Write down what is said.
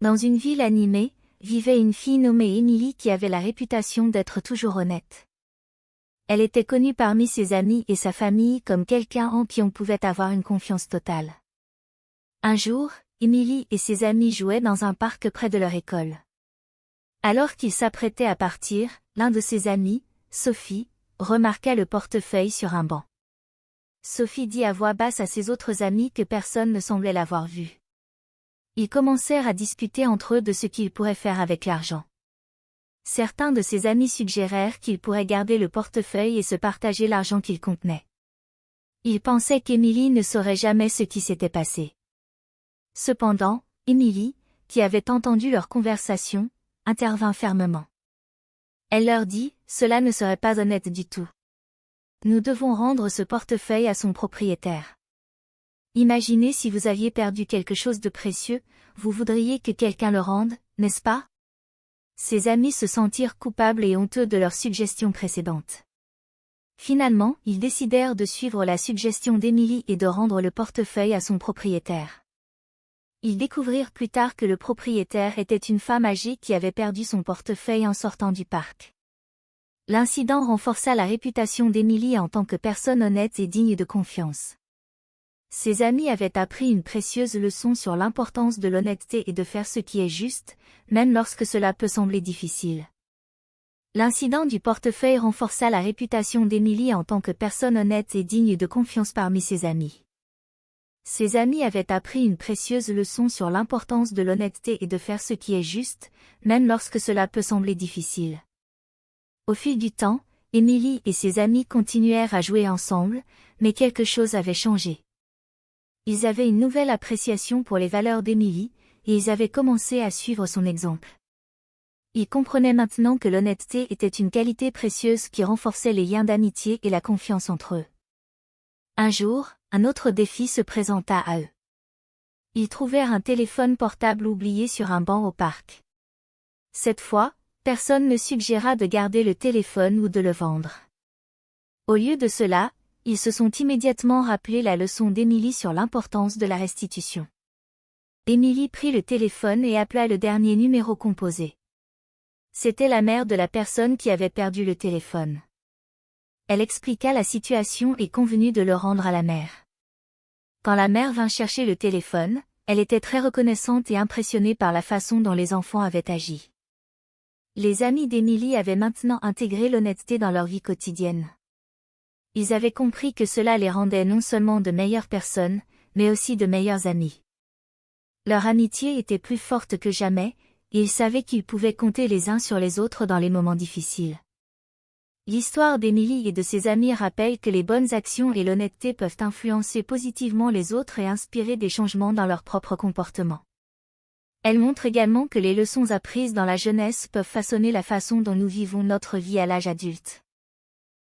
Dans une ville animée, vivait une fille nommée Émilie qui avait la réputation d'être toujours honnête. Elle était connue parmi ses amis et sa famille comme quelqu'un en qui on pouvait avoir une confiance totale. Un jour, Émilie et ses amis jouaient dans un parc près de leur école. Alors qu'ils s'apprêtaient à partir, l'un de ses amis, Sophie, remarqua le portefeuille sur un banc. Sophie dit à voix basse à ses autres amis que personne ne semblait l'avoir vu. Ils commencèrent à discuter entre eux de ce qu'ils pourraient faire avec l'argent. Certains de ses amis suggérèrent qu'ils pourraient garder le portefeuille et se partager l'argent qu'il contenait. Ils pensaient qu'Émilie ne saurait jamais ce qui s'était passé. Cependant, Émilie, qui avait entendu leur conversation, intervint fermement. Elle leur dit, « Cela ne serait pas honnête du tout. Nous devons rendre ce portefeuille à son propriétaire. Imaginez si vous aviez perdu quelque chose de précieux, vous voudriez que quelqu'un le rende, n'est-ce pas ?» Ses amis se sentirent coupables et honteux de leur suggestion précédente. Finalement, ils décidèrent de suivre la suggestion d'Émilie et de rendre le portefeuille à son propriétaire. Ils découvrirent plus tard que le propriétaire était une femme âgée qui avait perdu son portefeuille en sortant du parc. L'incident renforça la réputation d'Émilie en tant que personne honnête et digne de confiance. Ses amis avaient appris une précieuse leçon sur l'importance de l'honnêteté et de faire ce qui est juste, même lorsque cela peut sembler difficile. L'incident du portefeuille renforça la réputation d'Émilie en tant que personne honnête et digne de confiance parmi ses amis. Ses amis avaient appris une précieuse leçon sur l'importance de l'honnêteté et de faire ce qui est juste, même lorsque cela peut sembler difficile. Au fil du temps, Émilie et ses amis continuèrent à jouer ensemble, mais quelque chose avait changé. Ils avaient une nouvelle appréciation pour les valeurs d'Émilie, et ils avaient commencé à suivre son exemple. Ils comprenaient maintenant que l'honnêteté était une qualité précieuse qui renforçait les liens d'amitié et la confiance entre eux. Un jour, un autre défi se présenta à eux. Ils trouvèrent un téléphone portable oublié sur un banc au parc. Cette fois, personne ne suggéra de garder le téléphone ou de le vendre. Au lieu de cela, ils se sont immédiatement rappelé la leçon d'Émilie sur l'importance de la restitution. Émilie prit le téléphone et appela le dernier numéro composé. C'était la mère de la personne qui avait perdu le téléphone. Elle expliqua la situation et convenut de le rendre à la mère. Quand la mère vint chercher le téléphone, elle était très reconnaissante et impressionnée par la façon dont les enfants avaient agi. Les amis d'Émilie avaient maintenant intégré l'honnêteté dans leur vie quotidienne. Ils avaient compris que cela les rendait non seulement de meilleures personnes, mais aussi de meilleurs amis. Leur amitié était plus forte que jamais, et ils savaient qu'ils pouvaient compter les uns sur les autres dans les moments difficiles. L'histoire d'Émilie et de ses amis rappelle que les bonnes actions et l'honnêteté peuvent influencer positivement les autres et inspirer des changements dans leur propre comportement. Elle montre également que les leçons apprises dans la jeunesse peuvent façonner la façon dont nous vivons notre vie à l'âge adulte.